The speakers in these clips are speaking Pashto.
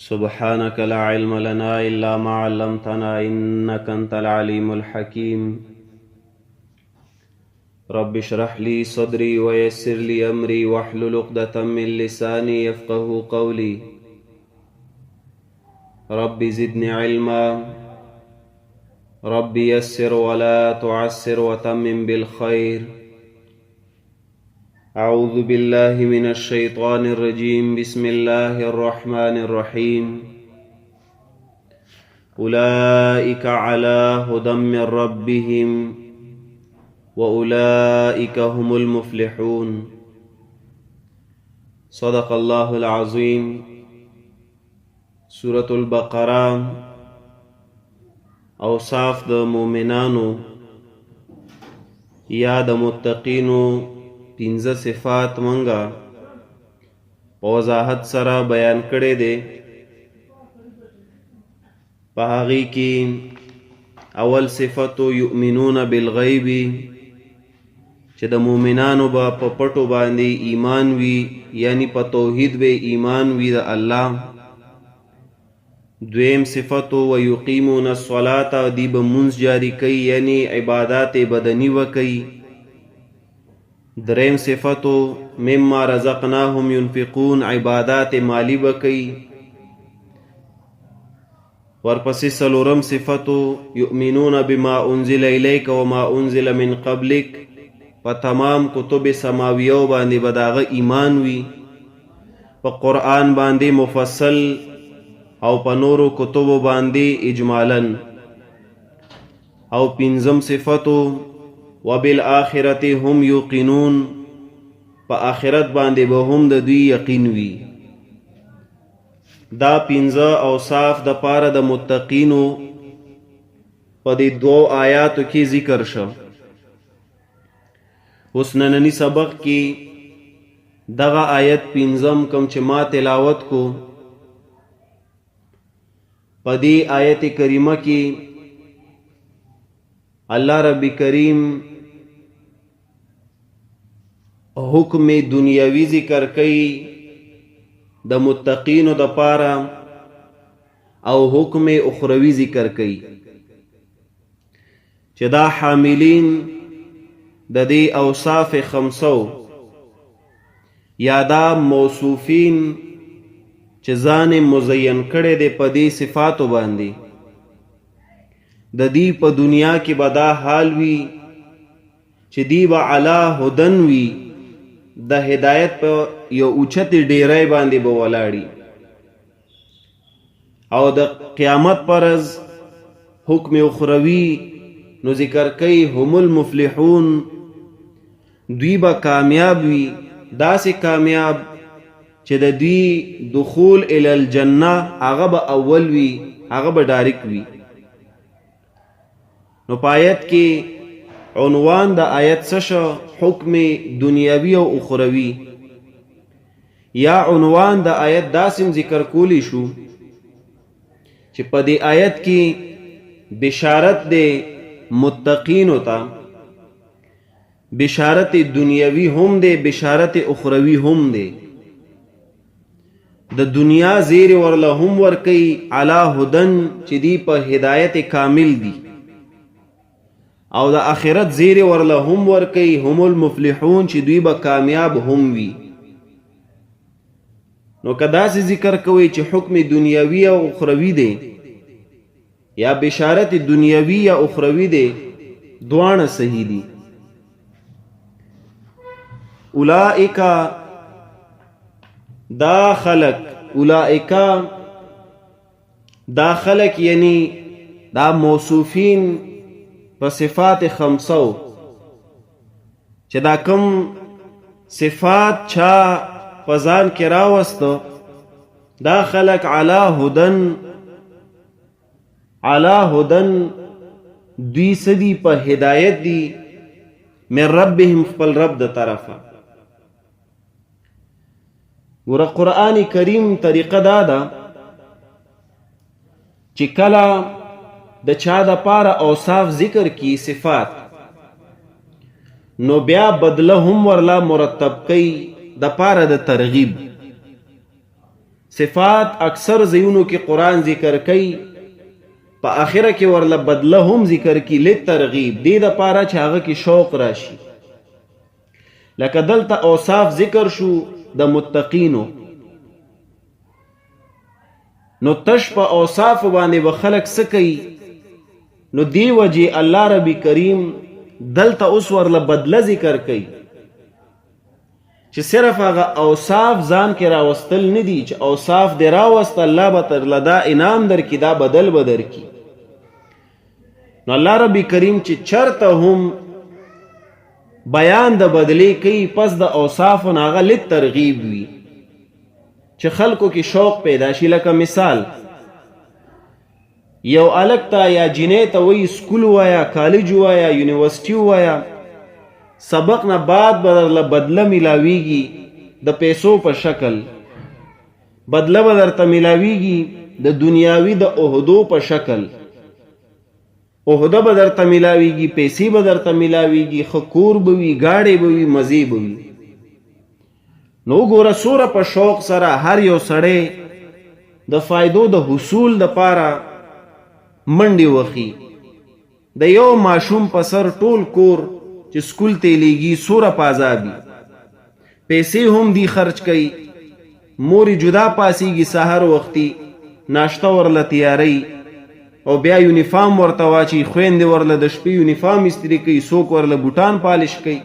سبحانك لا علم لنا إلا ما علمتنا إنك أنت العليم الحكيم رب اشرح لي صدري ويسر لي أمري واحلل عقدة من لساني يفقه قولي رب زدني علما رب يسر ولا تعسر وتمم بالخير أعوذ بالله من الشيطان الرجيم بسم الله الرحمن الرحيم أولئك على هدى من ربهم وأولئك هم المفلحون صدق الله العظيم سورة البقرة اوصاف د مؤمنانو یا د متقینو پنځه صفات منګه په وضاحت سره بیان کړي دي. په هغې کې اول صفت یؤمنون بالغیب چې د مؤمنانو به په پټو باندې ایمان وي، یعنی په توحید به ایمان وي د الله. دویم صفت ویقیمون الصلاة دی به منځ جاری کوي، یعنی عبادات بدنی وکوي. دریم صفت مما رزقناهم ينفقون عبادات مالی وکوي. ورپسې څلورم صفت یؤمنون بما انزل الیک وما انزل من قبلک، په تمام کتب سماویو باندې به د هغه ایمان وي، په قرآن باندې مفصل او په نورو کتبو باندې اجمالا. او پنځم صفت وبالآخرة هم یوقنون، په آخرت باندې به هم د دوی یقین وي. دا پنځه اوصاف د پاره د متقینو په دې دوو آیاتو کې ذکر شو. اوس نننی سبق کې دغه آیت پنځم کوم چې ما تلاوت کو، په دې آیت کریمه کې الله رب کریم حکم دنیاوی ذکر کوي د متقینو د پاره، او حکم اخروی ذکر کوي چې دا حاملین د دې اوصاف خمسو یا دا موصوفین چې ځان مزین کړي دي په دې صفاتو باندې، د دې په دنیا کې به دا حال وي چې دی به علا هدن وي، د هدایت په یو اوچتې ډیرۍ باندې به ولاړي. او د قیامت پر ورځ حکم اخروی نو ذکر کوي هم المفلحون، دوی به کامیاب وي، داسې کامیاب چې د دوی دخول الی الجنه هغه به اول وي، هغه به ډایرک وي. نو په آیت کې عنوان د آیت څه شو؟ حکم دنیاوی او اخروی. یا عنوان د آیت داسم ذکر کولی شو چې په دې آیت کې بشارت دی متقینو ته، بشارت دنیاوی هم دی، بشارت اخروی هم دی. د دنیا زیر ورله هم ورکی علا هدن چې دی په هدایت کامل دی، او د آخرت زیر ورله هم ورکی هم المفلحون چې دوی به کامیاب هم وي. نو که داسې ذکر کوي چې حکم دنیاوی او اخروی دی، یا بشارت دنیاوی یا اخروی دی، دواړه صحیح دي. اولئک دا خلق، اولئک دا خلق یعنی دا موصوفین په صفات خمسو، چې دا کم صفات چا پزان کې راوستو، دا خلق علا هدن، علا هدن دوی سدی په هدایت دی، من ربهم خپل رب د طرفه. ګوره قرآن کریم طریقه دا ده چې کله د چا د پاره اوصاف ذکر کی صفات، نو بیا بدله هم ورلا مرتب کوي د پاره د ترغیب. صفات اکثر ځایونو کې قرآن ذکر کوي، په آخره کې ورله بدله هم ذکر کی لترغیب، دې دپاره چې هغه کې شوق راشي. لکه دلته اوصاف ذکر شو د متقینو، نو تش په اوصاف باندې به خلق څه کوي؟ نو دی وجه الله رب کریم دلته اوس ورله بدله ذکر کوي چې صرف هغه اوصاف ځان کې راوستل نه دي، چې اوصاف دې راوست الله به ترله دا انعام درکړي، دا بدل به درکړي. نو الله رب کریم چې چرته هم بیان د بدلی کوي، پس د اوصافو نه هغه لترغیب وي چې خلکو کې شوق پیدا شي. لکه مثال یو الک ته یا جنې ته وایي سکول وایا، کالج وایا، یونیورسټي وایا، سبق نه بعد به درله بدله میلاویږي د پیسو په شکل، بدله به درته میلاویږي د دنیاوي د عهدو په شکل، عهده به درته میلاویږي، پیسې به درته میلاویږي، ښه کور به وي، ګاډی به وي، مزې به وي. نو ګوره څومره په شوق سره هر یو سړی د فایدو د حصول دپاره منډې وخي. د یو ماشوم په سر ټول کور چې سکول ته لیږي څومره په عذابي، پیسې هم دی خرچ کوي، مورې جدا پاسیږي سحر وختي، ناشته ورله تیاری او بیا یونیفارم ورته واچي، خویندې ورله د شپې یونیفارم استری کوي، څوک ورله بوټان پالش کوي،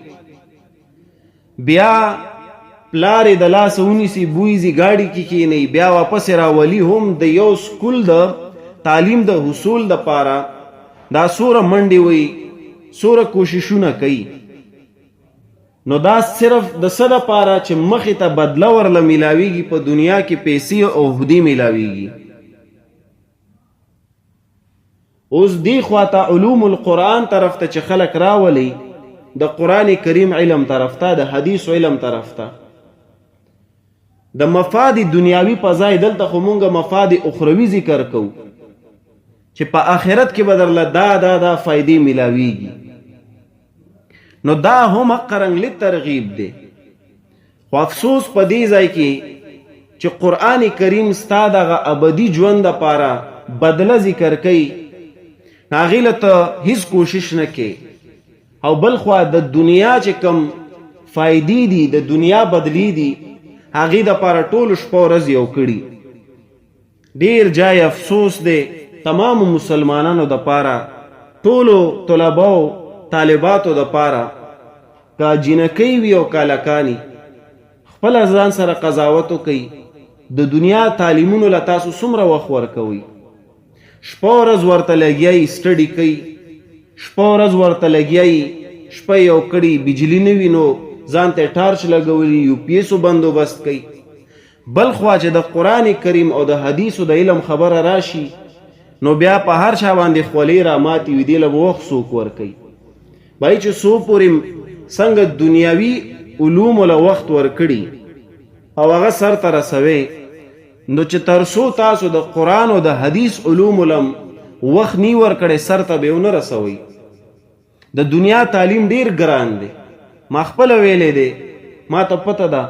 بیا پلار د لاسه ونیسي بویزي ګاډي کې کښېنوي، بیا واپس راولي هم د یو سکول د تعلیم د حصول دپاره دا څومره منډې وي، څومره کوششونه کوي. نو دا صرف د څه دپاره چې مخې ته بدله ورله میلاویږي، په دنیا کې پیسې او عهدې میلاویږي. اوس دی خواته علوم القرآن طرف ته چې خلک راولي، د قرآن کریم علم طرف ته، د حدیث علم طرف ته، د مفاد دنیاوی په ځای دلته خو مونږ مفاد اخروی ذکر کوو چې په آخرت کې به درله دا فایدې میلاویږي. نو دا هم قرنګ لترغیب دی. خو افسوس په دې ځای کې چې قرآن کریم ستا دغه ابدي ژوند دپاره بدله ذکر کوي، هغې له ته هیڅ کوشش نه کوي، او بل خوا د دنیا چې کم فایدې دي، د دنیا بدلی دي، هغې دپاره ټولو شپه ورځ یو کړي. ډېر جای افسوس دی تمام مسلمانانو دپاره، ټولو طلباو طالباتو دپاره، که جنکۍ وي او کالکانی، خپله ځان سره قضاوت وکئ د دنیا تعلیمونو له تاسو څومره وخت ورکوئ. شپه ورځ ورته لګیایي، سټډي کوي، شپه ورځ ورته لګیایي، شپه یو کړي، بجلی نه وي نو ځان ته ټارچ لګولي، یو پی ایسو بندوبست کوي. بل خوا چې د قرآن کریم او د حدیثو د علم خبره راشي، نو بیا په هر چا باندې خولې را ماتې وي، دې له به وخت څوک ورکوي. بای چې څو پورې څنګه دنیاوي علومو له وخت ورکړي او هغه سر ته رسوي، نو چې تر څو تاسو د قرآن او د حدیث علومو لم وخت نی ورکړی، سر ته به ونه رسوئ. د دنیا تعلیم ډیر ګران دی، ما خپله ویلی دی، ما ته پته ده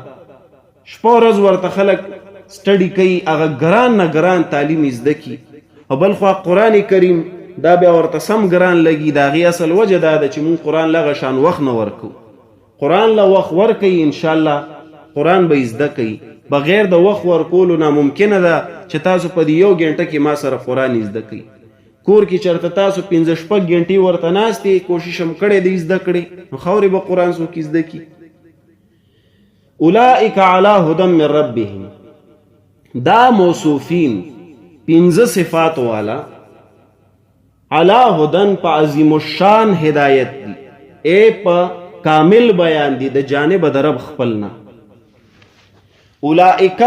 شپه ورځ ورته خلک سټډي کوي، هغه ګران نه ګران تعلیم زده کي، او بل خوا قرآن کریم دا بیا ورته سم ګران لګي. د هغې اصل وجه دا ده چې مونږ قرآن لغه شان وخت نه ورکو. قرآن له وخت ورکوي، انشاءالله قرآن به زده کوي. بغیر د وخت ورکولو ناممکنه ده چې تاسو په دې یو ګنټه کې ما سره قرآن زده کوي. کور کې چېرته تاسو 5-6 ګنټې ورته ناست یې، کوشش هم کړی دی زده کړې، نو خاورې به قرآن څوک زده کي. اولئک علی هدی من ربهم، دا موصوفین 5 صفات والا علی هدن په عظیم الشان هدایت دی، اے په کامل بیان دی د جانب د رب خپلنا. اولئک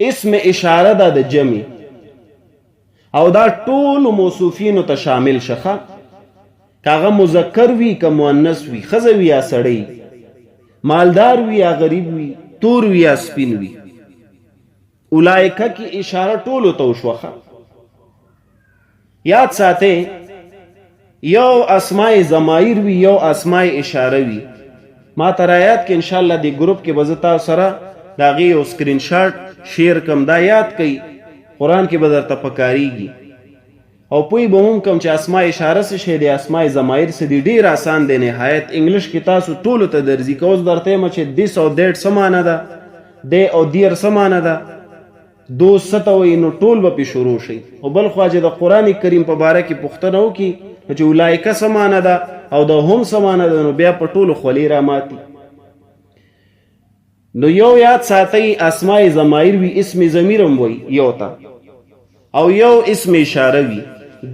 اسم اشاره ده د جمع، او دا ټول موصوفینو ته شامل شخه، کاغه مذکر وی که مؤنث وی، ښځه وي یا سړی، مالدار وی یا غریب وی، تور وی یا سپین وی. اولائکه کی اشاره ټولو ته وشوخه. یاد ساته یو اسماء ضمایر وی، یو اسماء اشاره وی. ما تر آیات کې انشاءالله دی گروپ کې بزتا سره داغي یو سکرین شاټ شعر کم دا یاد کئ قرآن کې به درته پکاریږي او پوی به هم کم چې اسماء اشاره څه شی دی اسماء ضمایر څه دی ډېر آسان دی نهایت انګلیش کې تاسو ټولو ته درځي که اوس درته یم چې this او that څه معنی ده دی او دیر څه معنی ده دوست څه ته وایي نو ټول به پې شروع شي او بل خوا چې د قرآن کریم په باره کې پوښتنه وکړي نو چې اولایکه څه معنی ده او د هم څه معنی ده نو بیا په ټولو خولې راماتي نو یو یاد ساتئ اسماء ضمایر وي اسم ضمیر هم وایي یو ته او یو اسم اشاره وي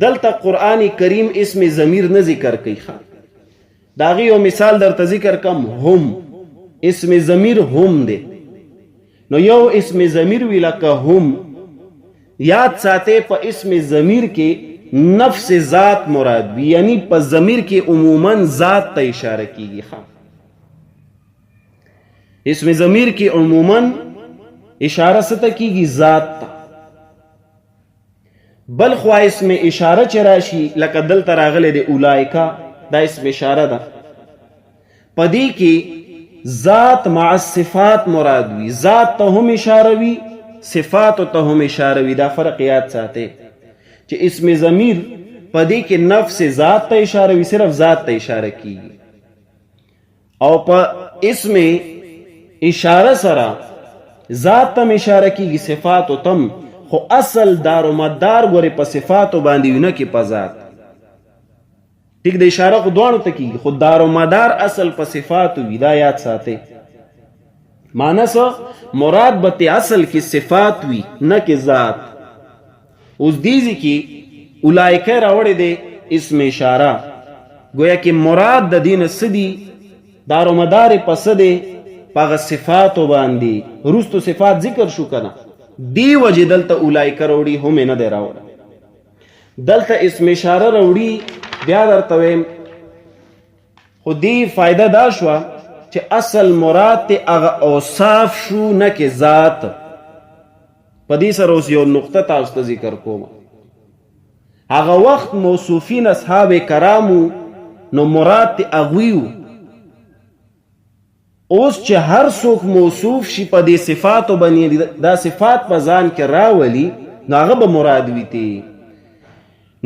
دلته قرآن کریم اسم ضمیر نه ذکر کوي د هغې یو مثال درته ذکر کم هم اسم ضمیر هم دی نو یو اسم ضمیر وی لکه هم یاد ساتئ په اسم ضمیر کې نفس ذات مراد وي یعنی په ضمیر کې عموما ذات ته اشاره کیږي اسم ضمیر کې عموما اشاره څه ته کیږي ذات ته بل خوا اسم اشاره چې راشي لکه دلته راغلی د اولایکا دا اسم اشاره ده په دې کې ذات مع صفات مراد وي ذات ته هم اشاره وي صفات ته هم اشاره وي دا فرق یاد ساتئ چې اسم ضمیر په دې کې نفس ذات ته اشاره وي صرف ذات ته اشاره کیږي او په اسم اشاره سره ذات ته اشاره کیږي صفات تم خو اصل دار و مدار ګورې په صفاتو باندې وي نه کې په ذات ټیک د اشاره خو دواړو ته کیږي خو دار و مدار اصل په صفاتو وي دا یاد ساتئ معنی څه مراد به ته اصل کې صفات وي نه کې ذات اوس دې ځای کې اولایکه راوړی دی اسم اشاره گویا کې مراد د دې نه څه دي دار و مدار یې په څه دی په هغه صفاتو باندې وروستو صفات ذکر شو که نه دی وجه دلته اولایکه راوړي هم یې نه دی راوړی دلته اسم اشاره راوړي بیا درته ویم خو دې فایده دا شوه چې اصل مراد ته هغه اوصاف شو نه کې ذات په دې سره اوس یو نقطه تاسو ته ذکر کوم هغه وخت موصوفین اصحاب کرامو نو مراد ته هغوی وو اوس چې هر څوک موصوف شي په دې صفاتو باندې دا صفات په ځان کې راولي نو هغه به مراد وي ته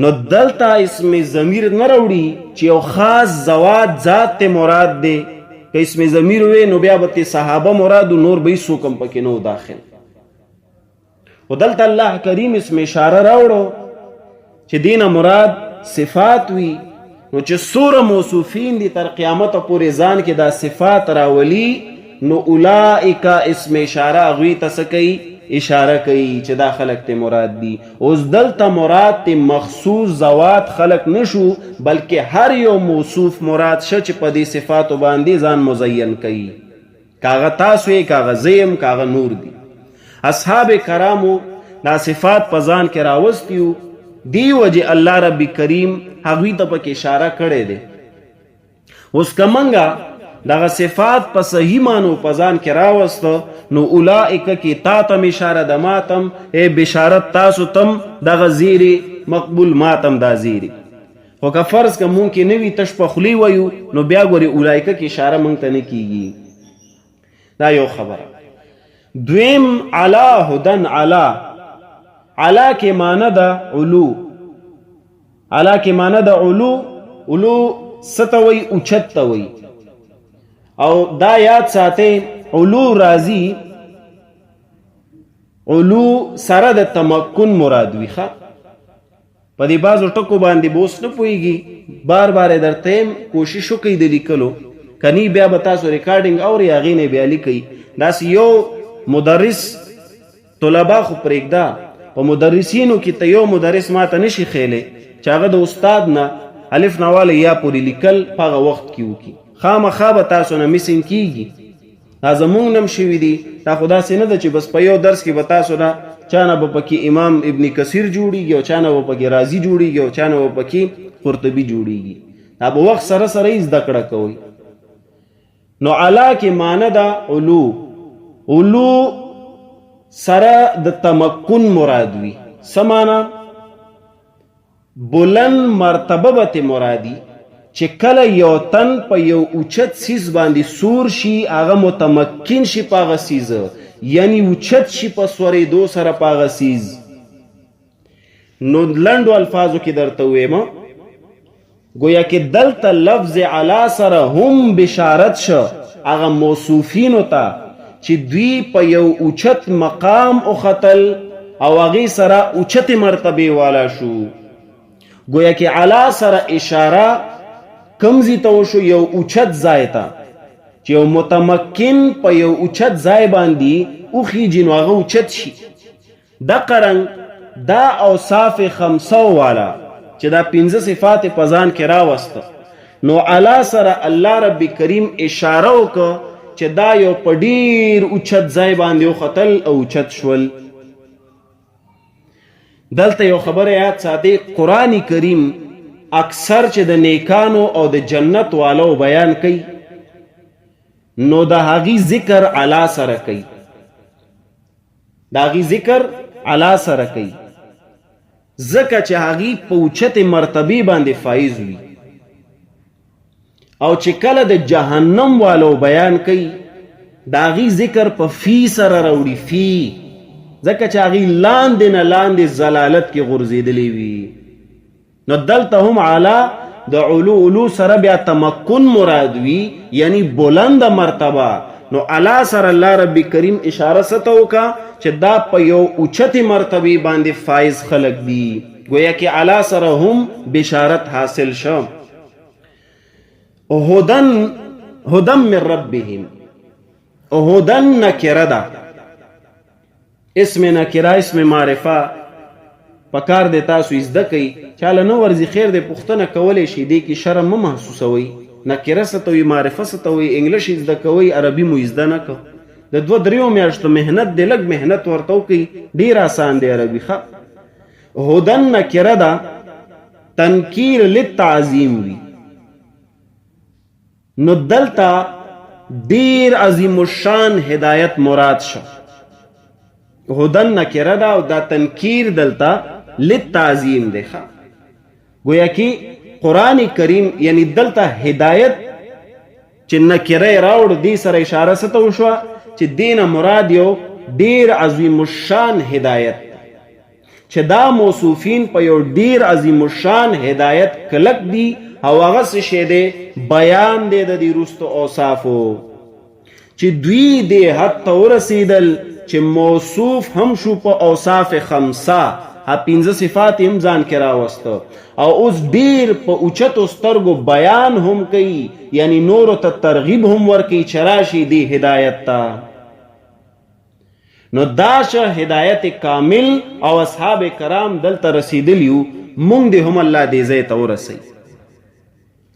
نو دلته اسم ضمیر نه راوړي چې یو خاص ذوات ذات ته مراد دی که اسم ضمیر وي نو بیا به صحابه مراد نور به څوک هم پکې نه داخل خو دلته الله کریم اسم اشاره راوړو چې دینه مراد صفات وي نو چې څومره موصوفین دي تر قیامت پورې ځان کې دا صفات راولي نو اولئک اسم اشاره هغوی ته څه کوي اشاره کوي چې دا خلق ته مراد دي اوس دلته مراد ته مخصوص ذوات خلق نشو بلکې هر یو موصوف مراد شه چې په دې صفاتو باندې ځان مزین کوي کاغه تاسو یې کاغه زیم کاغه نور دي اصحاب کرامو دا صفات په ځان کې راوستیو دی وجه الله رب کریم هغوی ته پکې اشاره کړې ده اوس کمنګه دغه صفات په صحیح معنو په ځان کې راوسته نو اولئک کې تا تم اشاره د ماتم ای بشارت تاسو تم دغه زیری مقبول ماتم دا زیری خو که فرض که مونږ کې نوي تش په خولې وایو نو بیا ګورې اولئک کې اشاره مونږ ته نه کیږي دا یو خبره دویم علا هدن علا علا کې معنی ده علو علا کې معنی ده علو علو څه ته وایي اوچت ته وایي او دا یاد ساتئ علو راځي علو سره د تمکن مراد وي ښه په دې بعضو ټکو باندې به اوس نه پوهېږي بار بار یې درته یم کوشش وکئ د لیکلو کنی بیا به تاسو ریکارډینګ اورئ هغې نه بیا لیکئ داسې یو مدرس طلبا خو پرېږده په مدرسینو کې ته یو مدرس ما ته نشي ښیلی چې هغه د استاد نه الف نواله یا پورې لیکل په هغه وخت کې وکړي خامخا به تاسو نه مسین کیږي دا زمونږ نم شوي دي دا خو داسې نه ده چې بس په یو درس کې به تاسو نه چا نه به پکې امام ابن کثیر جوړیږي او چا نه به پکې رازي جوړیږي او چا نه به پکې قرطبي جوړیږي دا به وخت سره سره یې زده کړه کوئ نو علا کې معنی ده علو علو سره د تمکن مراد وي څه معنی بلند مرتبه به ته مرادي چې کله یو تن په یو اوچت سیز باندې سور شي هغه متمکن شي په هغه سیزه یعنی اوچت شي په سورېدو سره په هغه څیز. نو لنډو الفاظو کې درته ویمه گویا کې دلته لفظ علا سره هم بشارت شو هغه موصوفینو ته چې دوی په یو اوچت مقام اختل او هغې سره اوچت مرتبه والا شو. گویا کې علا سره اشاره کوم ځای ته وشو؟ یو اوچت ځای ته چې یو متمکن په یو اوچت ځای باندې وخیږي نو هغه اوچت شي. دقه رنګ دا اوصاف خمسه والا چې دا 5 صفات په ځان کې راوسته نو علا سره الله رب کریم اشاره وکړه چې دا یو په ډیر اوچت ځای باندې وختل او اوچت شول. دلته یو خبره یاد ساتئ، قرآن کریم اکثر چې د نیکانو او د جنت والو بیان کوي نو د هغې ذکر علا سره کوي، د هغې ذکر علا سره کوي ځکه چې هغې په اوچتې مرتبې باندې فایز وي. او چې کله د جهنم والو بیان کوي د هغې ذکر په فی سره راوړي، فی، ځکه چې هغې لاندې نه لاندې ضلالت کې غورځېدلې وي. نو دلته هم علا د علو سره بیا تمکن مراد وي، یعنی بلند مرتبه. نو علا سره الله رب کریم اشاره څه وکړه چې دا په یو اوچتې مرتبې باندې فایز خلق دي. گویا کې علا سره هم بشارت حاصل شو. هدن من ربهم، هدن نکره ده، اسم نکره اسم معرفه پکار دی تاسو زده کوئ. چاله نه ورځي خیر دی پوښتنه کولی شي، دې کې شرم مه محسوسوئ. نکره څه ته وایي، معرفه څه ته وایي، انګلیش زده کوئ، عربي مو زده نه کو. د 2-3 میاشتو محنت دی، لږ محنت ورته وکئ، ډېر آسان دی عربي. ښه، هدن نکره ده، تنکیر للتعظیم وي. نو دلته ډېر عظیم الشان هدایت مراد شو. هدن نکره ده او دا تنکیر دلته للتعظیم دی. گویا کې قرآن کریم یعنی دلته هدایت چې نکره راوړ دې سره اشاره څه ته وشوه چې دینه مراد یو ډیر عظیم الشان هدایت چې دا موصوفین په یو ډیر عظیم الشان هدایت کلک دی او هغه څه شی دی بیان دی د دې وروستو اوصافو چې دوی دې حد ته ورسېدل چې موصوف هم شو په اوصاف خمسه، 5 صفات هم ځان کې راوسته او اوس ډیر په اوچتو سترګو بیان هم کوي، یعنی نورو ته ترغیب هم ورکوي چې راشي دې هدایت ته. نو دا شه هدایت کامل او اصحاب کرام دلته رسیدلیو، مونږ دې هم الله دې ځای ته ورسوي.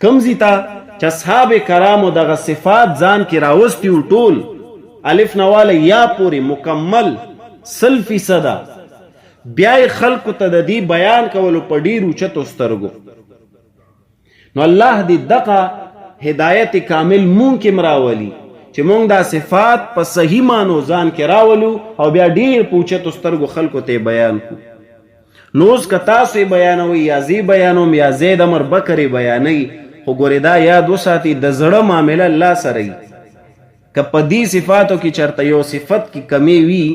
کوم ځای ته چې اصحاب کرامو دغه صفات ځان کې راوستي و ټول الف نواله یا پورې مکمل 100%، بیا خلکو ته د دې بیان کولو په ډېرو اوچتو سترګو. نو الله دې دغه هدایت کامل مونږ کې راولي چې مونږ دا صفات په صحیح معنو ځان کې راولو او بیا ډېر په اوچتو سترګو خلکو ته بیان کړو. نو اوس که تاسو یې بیانوئ یا زه بیانوم یا زید امر بکر یې بیانوي، خو ګورې دا یاد وساتئ د زړه معامله الله سره وي. که په دې صفاتو کې چېرته یو صفت کې کمی وي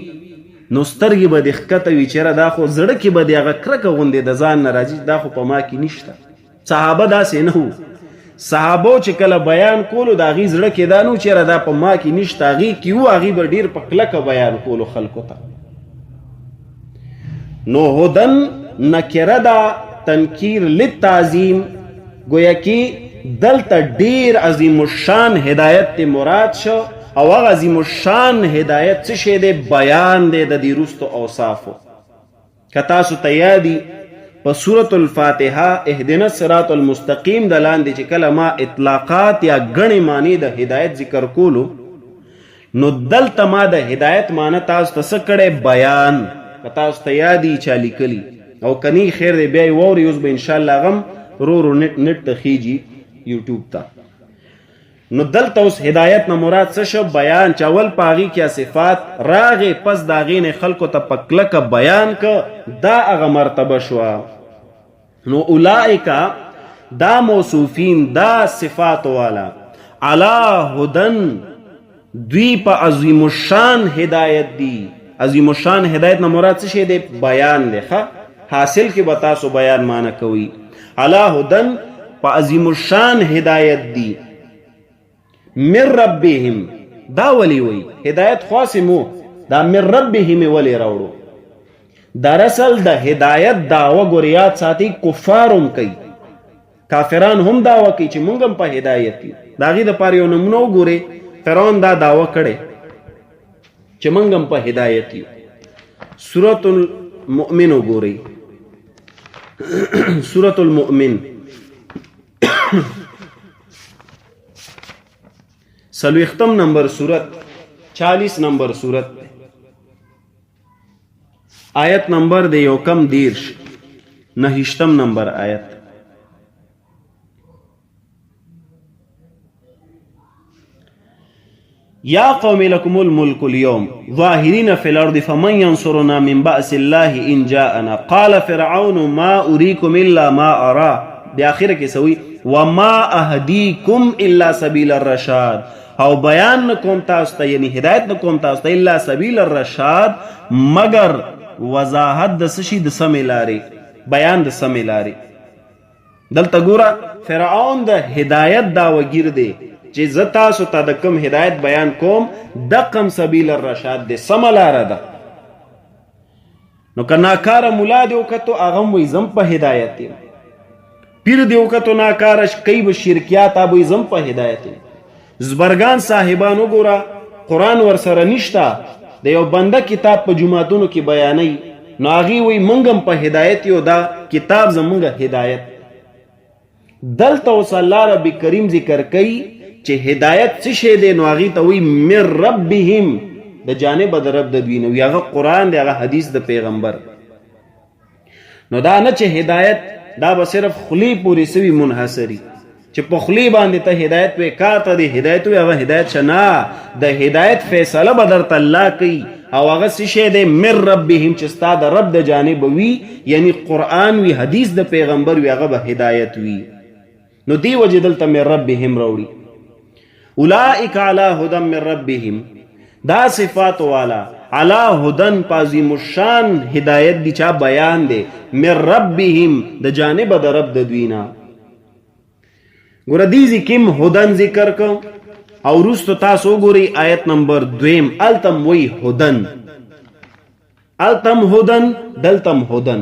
نو سترګې به دې ښکته وي چېرې دا خو زړه کې به دې هغه کرکه غوندې د ځان نه راځي، دا خو په ما کې نشته. صحابه داسې نه وو. صحابو چې کله بیان کولو د هغې زړه کې دا نه و چېرې دا په ما کې نشته، هغې کې وو، هغې به ډېر په کلکه بیان کولو خلکو ته. نو هدن نکره ده، تنکیر للتعظیم. گویا کې دلته ډېر عظیم الشان هدایت مراد شو او هغه عظیم الشان هدایت څه شی دی؟ بیان دی د دې وروستو اوصافو. که تاسو ته یادي په سورة الفاتحه اهدنا الصراط المستقیم د لاندې چې کله ما اطلاقات یا ګڼې معنی د هدایت ذکر کولو نو دلته ما د هدایت معنی تاسو ته څه کړی؟ بیان. که تاسو ته یادي چا لیکلي او کني خیر دی بیا یې واورئ. اوس به انشاءالله هغه رو رو نت ته خیږي یوټیوب ته. نو دلته اوس هدایت نه مراد څه شو؟ بیان. چې اول په هغې کې صفات راغې پس د هغې نه خلکو ته په کلکه بیان که، دا هغه مرتبه شوه. نو اولئکه دا موصوفین دا صفات والا علا هدن دوی په عظیم الشان هدایت دی. عظیم الشان هدایت نه مراد څه شی دی؟ بیان دی. حاصل کې به تاسو بیان معنی کوي. علی هدن په عظیم الشان هدایت دی. من ربهم دا ولی وی هدایت خاصه مو دا من ربهم ولی راوړو. دراصل د هدایت دعوه ګوریات ساتي کفارم کوي، کافران هم دعوه کوي چې مونږ هم په هدایت یو. دا غي د پاره یو نمونه وګوري، فرعون دا دعوه کړي چې مونږ هم په هدایت یو. سورۃ المؤمن وګوري، سورۃ المؤمن 40 نمبر سورت، 40 نمبر سورت، آیت نمبر دے یو کم 19 نمبر آیت. یا قوم لکم الملک اليوم ظاہرین فی الارض فمن ینصرنا من بأس اللہ ان جاءنا قال فرعون ما اریکم الا ما ارا. دی آخر کے سوئی وما اہدیکم الا سبیل الرشاد، او بیان نکوم تاستا یعنی ہدایت نکوم تاستا الا سبیل الرشاد مگر وضاحت د سشی د سمې لارې، بیان د سمې لارې. دلته ګوره فرعون د هدایت دعوګیر دی چې زه تاسو ته د کوم هدایت بیان کوم دقم سبیل الرشاد دی، سمه لاره ده. نو که ناکاره ملا دی وکتو هغه هم وایي زم په هدایت یم، پیر دی وکتو ناکاره کوي به شرکیات هغه وایي زم په هدایت یم. زبرګان صاحبان وګوره قرآن ورسره نشته، د یو بنده کتاب په جماعتونو کې بیانوي، نو هغې وایي موږ هم په هدایت یو، دا کتاب زموږ هدایت. دلته اوس الله رب کریم ذکر کوي چې هدایت څه شی دی، نو هغې ته وایي من ربهم، د جانبه د رب د دوی نه وي، هغه قرآن دی، هغه حدیث د پیغمبر. نو دا نه چې هدایت دا به صرف خلی پورې سوي منحصري، چې په خلی باندې ته هدایت وې کاته دی هدایت وې هغه هدایت شنه. د هدایت فیصله به درته الله کوي، او هغه څه شی دی من ربهم چې ستا د رب د جانبه وي، یعنی قرآن وي، حدیث د پیغمبر وي، هغه به هدایت وي. نو دی وجه دلته من ربهم راوړي. اولئک علی هدى من ربهم، دا صفات والا علی هدن عظیم الشان هدایت دی چا بیان دی من ربهم د جانبه د رب د دوی نه. ګوره دیزی کم هدن ذکر کو او رستو تاسو ګوري آیت نمبر 2 التم وی هدن، التم هدن دلتم هدن.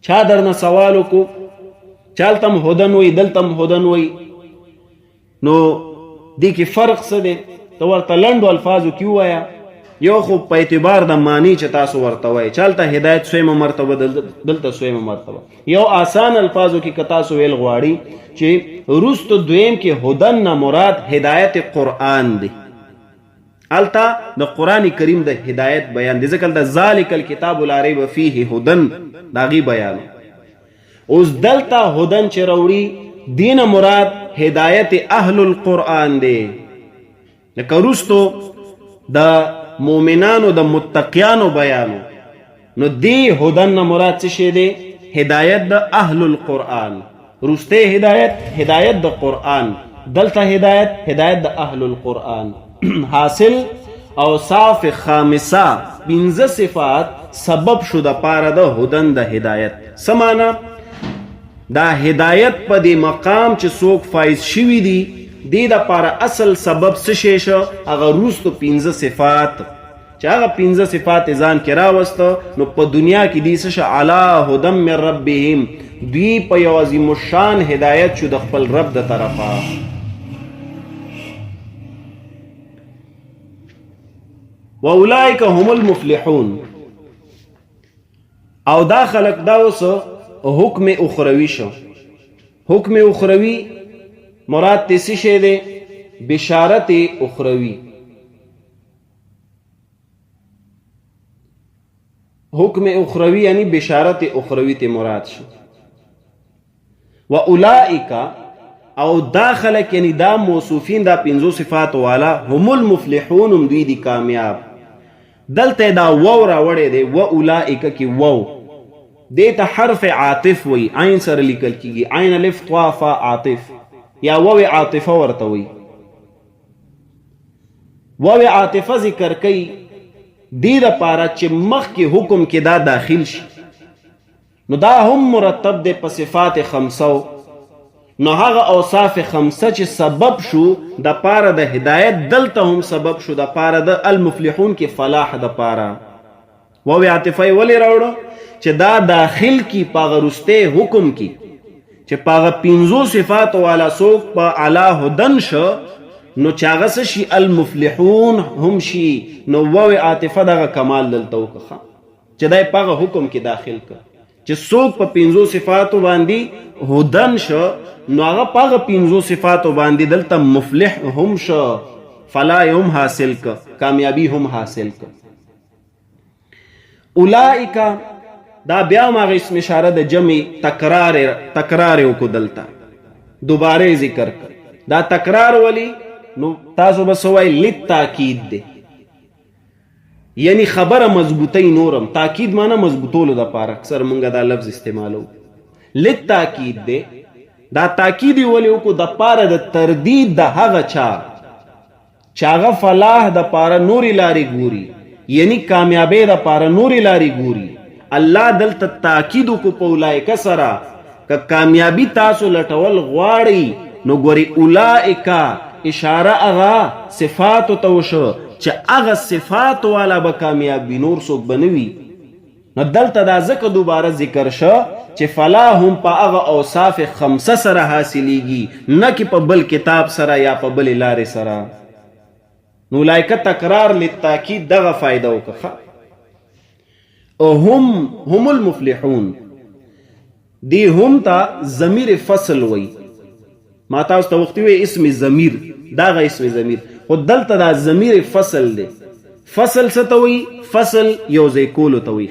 چا درنه سوالو کو چالتم هدن وی دلتم هدن وی، نو دی کی فرق څه دی؟ تو ورته لنډو الفاظو کې وایا، یو خو په اعتبار د معنی چې تاسو ورته وایي، چالته هدایت سویمه مرتبه دلته سویمه مرتبه. یو آسان الفاظو کې که تاسو ویل غواړي چې رستو دویم کې هدن نه مراد هدایت قرآن دی، الته د قرآن کریم د هدایت بیان دی، ځکه د ذالک الکتاب لا ریب فیه هدن داغي بیان. اوس دلته هدن چې راوړي دین مراد هدایت اهل القرآن دی، لکه رستو د مومنانو د متقیانو بیانو، نو دی هدن نه مراد څه شی دی؟ هدایت د اهل القرآن. رسته هدایت د قرآن، دلته هدایت د اهل القرآن. حاصل اوصاف خامسه 15 صفات سبب شو د پاره د هدن د هدایت. سمانا دا هدایت په دې مقام چې څوک فایز شوي دي دې د پاره اصل سبب څه شی شو؟ هغه رستو 15 صفات، چې هغه 15 صفات ځان کې راوسته، نو په دنیا کې دې څه شو؟ علی هدى من ربهم، دوی په یو عظیم الشان هدایت شو د خپل رب د طرفه. واولئک هم المفلحون، او دا خلق دا اوس حکم اخروی شو. حکم اخروی مراد تیسی شے دے بشارت اخروی. حکم اخروی یعنی بشارت اخروی تے مراد شو. و اولائکا او دا خلق یعنی دا موصوفین دا 15 صفات والا هم المفلحون، ام دوی دی کامیاب. دلتے دا وو را وڑے دے و اولائکا کی وو دیتا حرف عاطف وی، عین سر لکل کی گی، عین الف طوافا عاطف یا وو عاطفه ورتوی. واو عاطفه ذکر کوي دې دپاره چې مخکې حکم کې دا داخل شي. نو دا هم مرتب دی په صفات خمسو. نو هغه اوصاف خمسه چې سبب شو د پاره د هدایت دلته هم سبب شو د پاره د المفلحون کې فلاح د پاره. واو عاطفه ولې راوړو چې دا داخل کی پاغه رسته حکم کی چې پاغه 5 صفات والا څوک په اعلی هدن شو نو چاغه شي المفلحون هم شي. نو واو عاطفه دغه کمال دلته وکړه چې دای پاغه حکم کې داخل کړ چې څوک په 5 صفاتو باندې هدن شو نو هغه پاغه 5 صفاتو باندې دلته مفلح هم شو، فلاح هم حاصل ک، کامیابی هم حاصل ک. اولئک دا بیا ما اسم اشاره د جمع تکرار کو دلته دوباره ذکر ک. دا تکرار ولی نو تاسو بسوای للتاکید دی، یعنی خبره مضبوطی نورم. تاکید معنی مضبوطولو د پاره اکثر مونږه دا لفظ استعمالو. للتاکید دی، دا تاکید ولی کو د پاره د تردید د هغه چاغه فلاح د پاره نوري لاري ګوري، یعنی کامیابی د پاره نوري لاري ګوري. الله دلته تاکید کو په اولئک سره ک کامیابی تاسو لټول غواړي نو ګوري اولئک اشاره اغا صفات ته وشو چې اغا صفات والا به کامیابی نور څوک بنوي. نو دلته دا ځکه دوباره ذکر شو چې فلاح هم په اغا اوصاف خمسه سره حاصلېږي نه کې په بل کتاب سره یا په بل لارې سره. نو اولئک تکرار للتاکید دغه فائدہ وکړه. هم المفلحون دی هم تا ضمیر فصل وی. ما تاسو ته وختي وی اسم ضمیر، داغه اسم ضمیر خو دلته دا ضمیر فصل دی. فصل څه ته وی؟ فصل یو ځای کولو ته وی.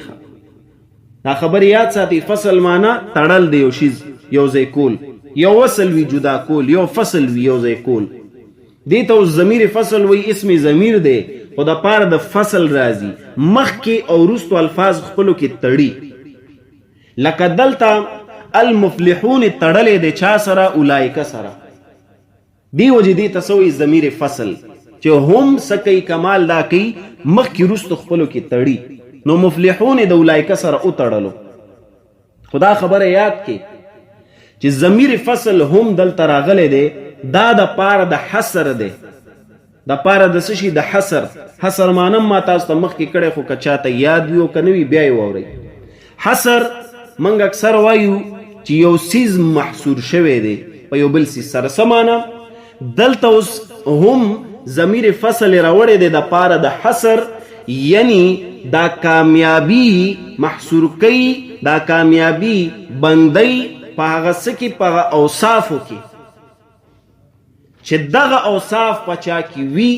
دا خبر یاد ساتي، فصل معنا تړل دی، یو شیز یو ځای کول، یو وصل وی جدا کول، یو فصل وی یو ځای کول. دی ته ضمیر فصل وی، اسم ضمیر دی خو د پاره د فصل راځي مخکې او وروستو الفاظ خپلو کې تړي. لکه دلته المفلحون تړلې د چا سره؟ اولئک سره. دی وجه دی تسوي ضمیر فصل چې هم سکی کمال دا کوي مخکې وروستو خپلو کې تړي. نو مفلحون د اولئک سره او تړلو. خدا خبره یاد کې چې ضمیر فصل هم دلته راغلی دی، دا د پاره د حصر دی، د پاره د سشي د حصر. حصر مانم ما تاسو ته مخکې کړی خو که چاته یاد وي او که نه وي بیا یې واورئ. حصر منګ اکثر وایو چې یو سیز محصور شوی دی په یو بل سیز سره. څه معنی؟ دلته اوس هم ضمیر فصل راوړی دی د پاره د حصر، یعنی دا کامیابی محصور کوي، دا کامیابی بندی په هغه څه کې، په هغه اوصافو کې چې دغه اوصاف په چا کې وي،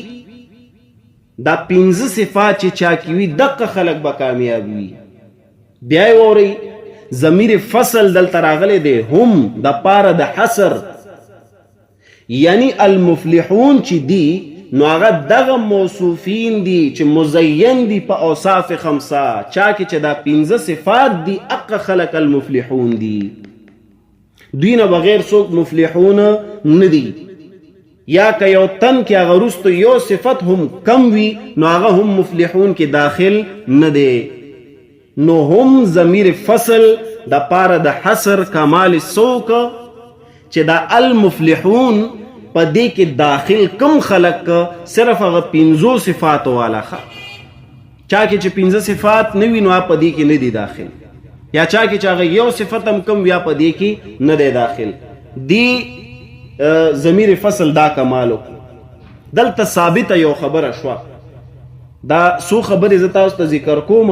دا 5 صفات چې چا کې وي دغه خلک به کامیاب وي. بیا یې واورئ ضمیر فصل دلته راغلی دی هم د پاره د حصر، یعنی المفلحون چې دی نو هغه دغه موصوفین دي چې مزین دي په اوصاف خمسه، چا کې چې دا 5 صفات دي اقا خلق المفلحون دي. دوی نه بغیر څوک مفلحون نه دي. یا که یو تن کې هغه وروستو یو صفت هم کم وي نو هغه هم مفلحون کې داخل نه دی. نو هم ضمیر فصل د پاره د حصر کمال څوک چې دا المفلحون په دې کې داخل کم خلق صرف هغه 5 صفات والا چا کې چې 5 صفات نه وي نو په دې کې نه دي داخل، یا چا کې چې هغه یو صفت هم کم یا په دې کې نه دی داخل. دی ضمیر فصل دا کمالو. دلته ثابت یو خبره شو، دا سو خبرې زه تاسو ته ذکر کوم،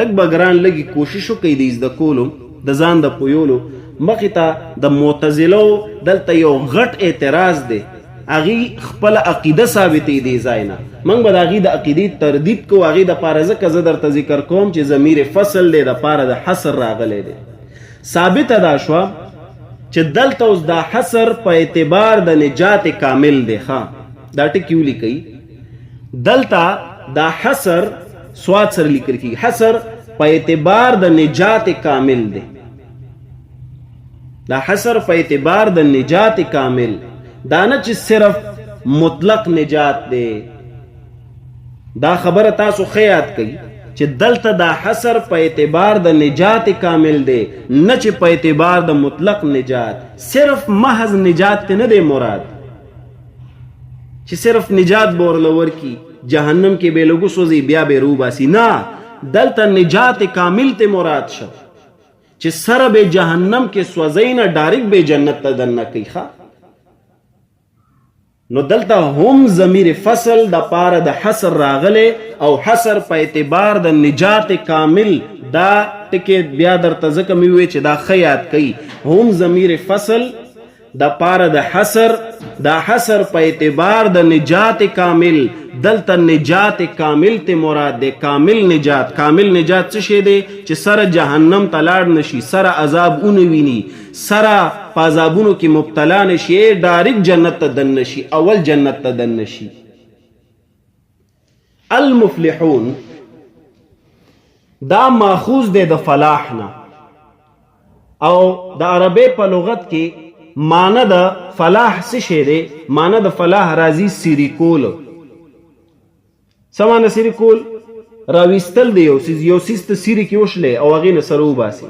لږ به ګران لږی کوشش وکړئ د زده کولو د ځان د پویولو. مخې ته د معتزلو دلته یو غټ اعتراض دی، هغې خپل عقیده ثابتې دی ځای نه. موږ به د هغې د عقیدې تردید کوو. هغې دپاره ځکه زه درته ذکر کوم چې ضمیر فصل دی دپاره د حصر راغلی دی. ثابته دا شوه چې دلته اوس دا حصر په اعتبار د نجات کامل دی. دا ټکي ولیکئ، دلته دا حصر سواد سره لیکل کیږي، حصر په اعتبار د نجات کامل دی. دا حصر په اعتبار د نجات کامل، دا نه چې صرف مطلق نجات دی دا خبره تاسو خیات کئ چې دلته دا حصر په اعتبار د نجات کامل دی، نه چې په اعتبار د مطلق نجات. صرف محض نجات ته نه دی مراد چې صرف نجات بورلور کی جهنم کې به لوګو سوزي بیا به روباسي، نه، دلته نجات کامل ته مراد شه چې سره به جهنم کې سوځي نه ډایرک به جنت ته دننه کوي. نو دلته هم ضمیر فصل د پاره د حصر راغله او حصر په اعتبار د نجات کامل دا ټکی بیا درته ځکه مې وی چې دا خیات کوي. هم ضمیر فصل د پاره د حصر، دا حصر په اعتبار د نجات کامل، دلته نجات کامل ته مراد دی. کامل نجات، کامل نجات څه شی دی چې سره جهنم ته لاړ نشي، سره عذاب اون ویني، سره په عذابونو کې مبتلا نشي، ډایرک جنت ته دن نشي، اول جنت ته دن نشي. المفلحون دا ماخوذ دی د فلاح نه، او د عربی په لغت کې معنی د فلاح څه شی دی؟ معنی د فلاح راځي سیری کول. څه معنی سیری کول؟ راویستل دی یو څیز ته سیری کې وشلی او هغې نه سره وباسي،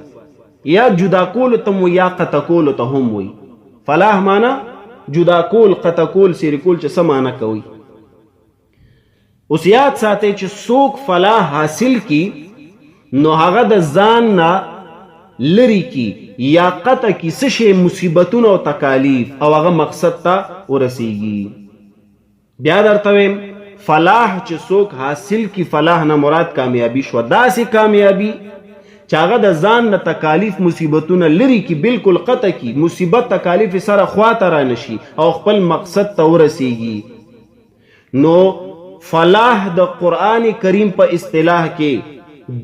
یا جدا کول ته مو یا قطع کول ته هم وي. فلاح معنی جدا کول، قطع کول، سیری کول چې څه معنی کوي. اوس یاد ساتئ چې څوک فلاح حاصل کی نو هغه د ځان نه لری کی یا قطع کی څه شی مصیبتونه او تکالیف او هغه مقصد ته ورسیږي. بیا درته وایم فلاح چې څوک حاصل کی، فلاح نه مراد کامیابی شو، داسې کامیابی چې هغه د ځان نه تکالیف مصیبتونه لری کی، بالکل قطع کی، مصیبت تکالیف سره خواته را نشي او خپل مقصد ته ورسیږي. نو فلاح د قرآن کریم په اصطلاح کې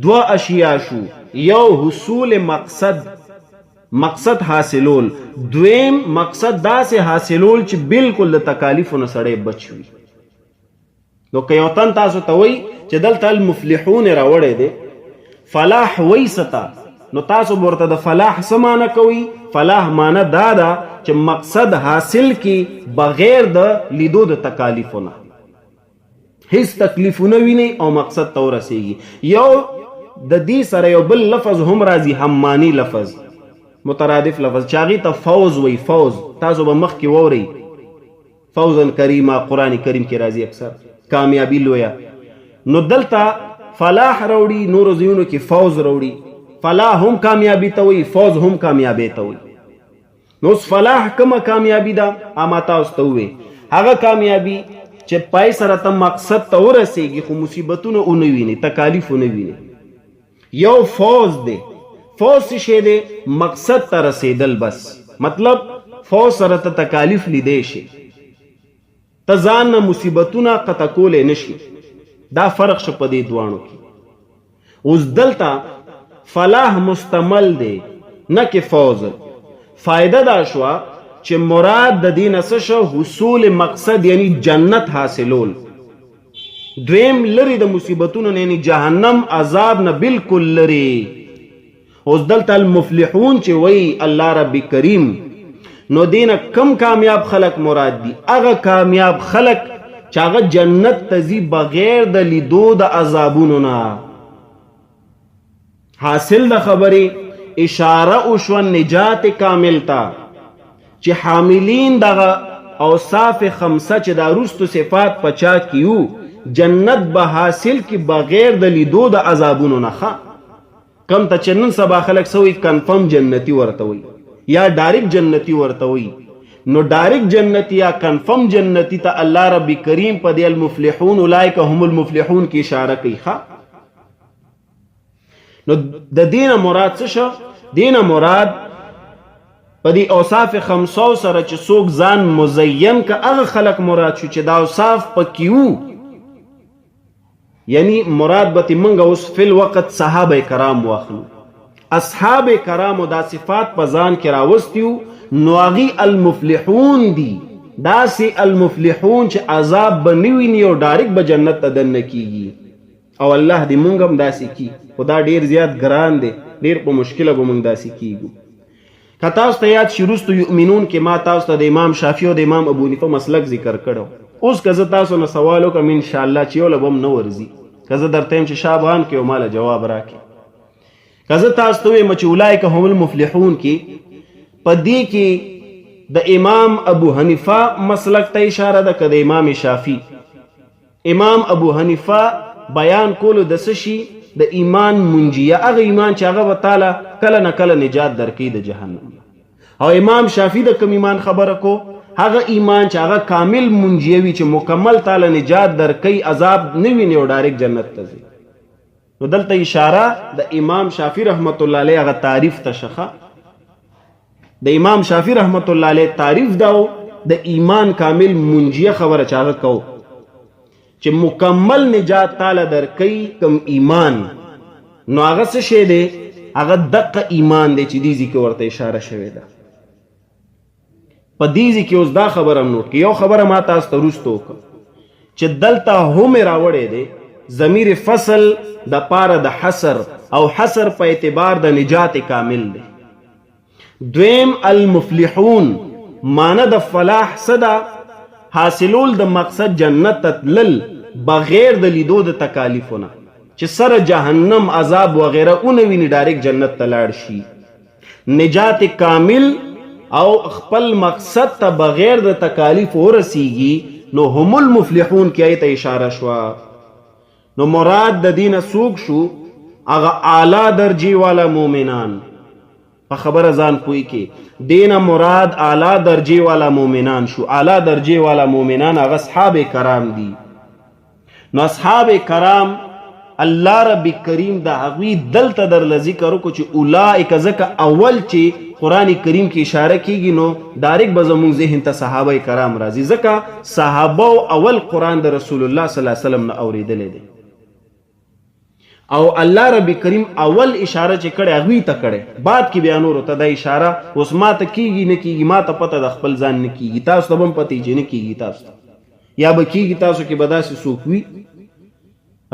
دو اشیاء شو، یو حصول مقصد حاصلول، دویم مقصد داسې حاصلول چې بالکل د تکالیفو نه سړی بچ وي. نو که یو تن تاسو ته وایي چې دلته المفلحون راوړی دی، فلاح وایي ستا، نو تاسو به ورته د فلاح څه معنی کوئ؟ فلاح معنی دا ده چې مقصد حاصل کی بغیر د لیدو د تکالیفو نه، هیڅ تکلیفونه ویني او مقصد ته ورسیږي. یو د دې سره یو بل لفظ هم راځي، همانی لفظ، مترادف لفظ، چې هغې ته فوز وایي. فوز تاسو به مخکې واورئ، فوزا کریما قرآن کریم کې راځي اکثر، کامیابی لویه. نو دلته فلاح راوړي، نورو ځایونو کې فوز راوړي. فلاح هم کامیابی ته وایي، فوز هم کامیابی ته وایي. نو اوس فلاح کومه کامیابی ده؟ اما تاسو ته ووایي هغه کامیابی چې پای سره ته مقصد ته ورسیږي خو مصیبتونه ونه ویني، تکالیف ونه ویني. یو فوز دی. فوز څه شی دی؟ مقصد ته رسیدل. بس مطلب فوز سره ته تکالیف لیدی شي، ته ځان نه مصیبتونه قطع کولی نشي. دا فرق شه په دې دواړو کې. اوس دلته فلاح مستمل دی نه کې فوز. فایده دا شوه چې مراد د دې نه څه شو؟ حصول مقصد یعنی جنت حاصلول. دویم لري د مصیبتونو نه یعنی جهنم عذاب نه بالکل لري. اوس دلته المفلحون چې وایي الله رب کریم، نو دینه کم کامیاب خلق مراد دي؟ هغه کامیاب خلق چې هغه جنت ته ځي بغیر د لیدو د عذابونو نه. حاصل د خبرې اشاره وشوه نجات کامل ته چې حاملین دغه اوصاف خمسه چې دا وروستو صفات په چا کیو جنت به حاصل کی بغیر د لیدو د عذابونو نه. کم ته چې نن سبا خلک سوی کنفرم جنتی ورته وي یا ډایرک جنتی ورته وي. نو ډایرک جنتی یا کنفرم جنتی ته الله رب کریم په دی المفلحون اولئک هم المفلحون کی اشاره کوي. نو د دینه مراد څه شو؟ دینه مراد په دې اوصاف خمسو سره چې څوک ځان مزین که هغه خلق مراد شو چې دا اوصاف پکې وو. یعنی مراد به موږ اوس فی الوقت صحابه کرام واخلو. اصحاب کرامو دا صفات په ځان کې راوستیو، نو هغې المفلحون دي. داسې المفلحون چې عذاب به نه ویني او ډایرک به جنت ته دننه کیږي. او الله دې موږ هم داسې کي، خو دا ډېر زیات ګران دی، ډېر په مشکله به موږ داسې کیږو. که تاسو ته یاد شي وروستو یؤمنون کې ما تاسو ته د امام شافعي او د امام ابو حنیفه مسلک ذکر کړو. اوس که زه تاسو نه سوال وکړم انشاءالله چې یو له به هم نه ورځي، که زه درته یم چې شابهان کې او ماله جواب راکړي. که زه تاسو ته ویم چې اولئک هم المفلحون کې په دې کې د امام ابو حنیفه مسلک ته اشاره ده که د امام شافعي؟ امام ابو حنیفه بیان کولو د څه شي؟ د ایمان منجیه، هغه ایمان چې هغه به تعالی کله نه کله نجات درکوي د جهنم. او امام شافعي د کوم ایمان خبره کو؟ هغه ایمان چې هغه کامل منجیه وي، چې مکمل تعالی نجات درکوي، عذاب نه ویني او ډایرکټ جنت ته ځي. نو دلته اشاره د امام شافعي رحمت الله علیه هغه تعریف ته شخه. د امام شافعي رحمت الله علیه تعریف داو د ایمان کامل منجیه خبره چې هغه کو چې مکمل نجات تعالی درکوي کوم ایمان، نو هغه څه شی دی؟ هغه دقه ایمان دی چې دې ځای کې ورته اشاره شوې ده. په دې ځای کې اوس دا خبره هم نوټ کړئ، یو خبره ما تاسو ته وروسته وکړه چې دلته هم راوړی دی ضمیر فصل د پاره د حصر، او حصر په اعتبار د نجات کامل دی. دویم المفلحون معنی د فلاح صدا حاصلول د مقصد جنت تلل بغیر د لیدو د تکالیفونه، چې سره جهنم عذاب وغیره اونه ویني ډایرکټ جنت ته لاړ شي. نجات کامل او خپل مقصد ته بغیر د تکالیف ورسیږي، نو هم المفلحون کې ایت اشاره شوا. نو مراد د دینه سوق شو هغه اعلی درجه والا مؤمنان. په خبره ځان پوي کې دینه مراد اعلی درجه والا مؤمنان شو. اعلی درجه والا مؤمنان هغه اصحاب کرام دي. نو اصحاب کرام الله رب کریم دا هغوی دلته در ذکر وکړو چې اولئک، ځکه اول چې قرآن کریم کې اشاره کیږي نو ډایرکټ به زموږ ذهن ته صحابه کرام راځي، ځکه صحابه اول قرآن د رسول الله صلی الله علیه وسلم نه اوریدلی دی، او الله رب کریم اول اشاره چې کړي هغوی ته کړي، بعد کې بیا نورو ته دا اشاره اوس ما ته کیږي نه کیږي، ما ته پته د خپل ځان نه کیږي، تاسو ته به هم پته چې نه کیږي، تاسو ته یا به کیږي، تاسو کې به داسې څوک وي،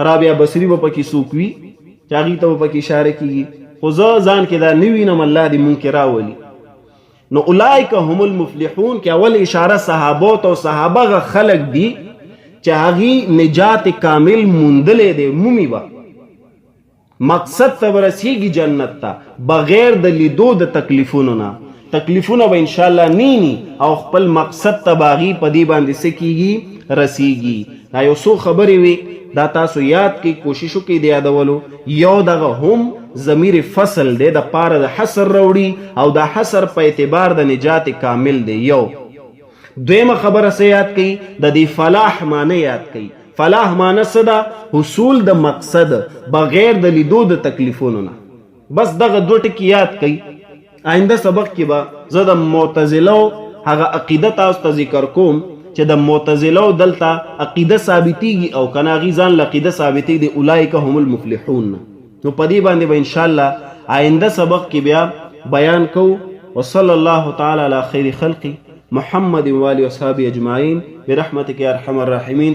رابعه بصري به پکې څوک وي چې هغوی ته به پکې اشاره کیږي، خو زه ځان کې دا نه وینم، الله دې مونږ کې راولي. نو اولئک هم المفلحون کې اول اشاره صحابو ته، او صحابه هغه خلق دي چې هغوی نجات کامل موندلی دی، مومي به مقصد ته ورسیږي جنت ته بغیر د لیدو د تکلیفونو نه. تکلیفونه به انشاءالله نینی او خپل مقصد ته باغی په دې باندې څه کیږي؟ رسیږي. دا یو څو خبرې وي، دا تاسو یاد کی، کوشش وکړئ د یادولو. یو دغه هم ضمیر فصل دی د پاره د حصر راوړي، او دا حصر په اعتبار د نجات کامل دی. یو دویمه خبره څه یاد کړئ؟ د دې فلاح معنی یاد کړئ. فلاح معنی څه ده؟ حصول د مقصد بغیر د لیدو د تکلیفونو نه. بس دغه دوه ټکي یاد کړئ. آینده سبق کې به زه د معتزلو هغه عقیده تاسو ته ذکر کوم چې د معتزلو دلته عقیده ثابتېږي او که نه هغوی ځان له عقیده ثابتېږي د اولئک هم المفلحون. نو په دې باندې به انشاءالله آینده سبق کې بیا بیان کوو. وصلی الله تعالی علی خیر خلقی محمد و آله و اصحابه اجمعین برحمتک یا ارحم الراحمین.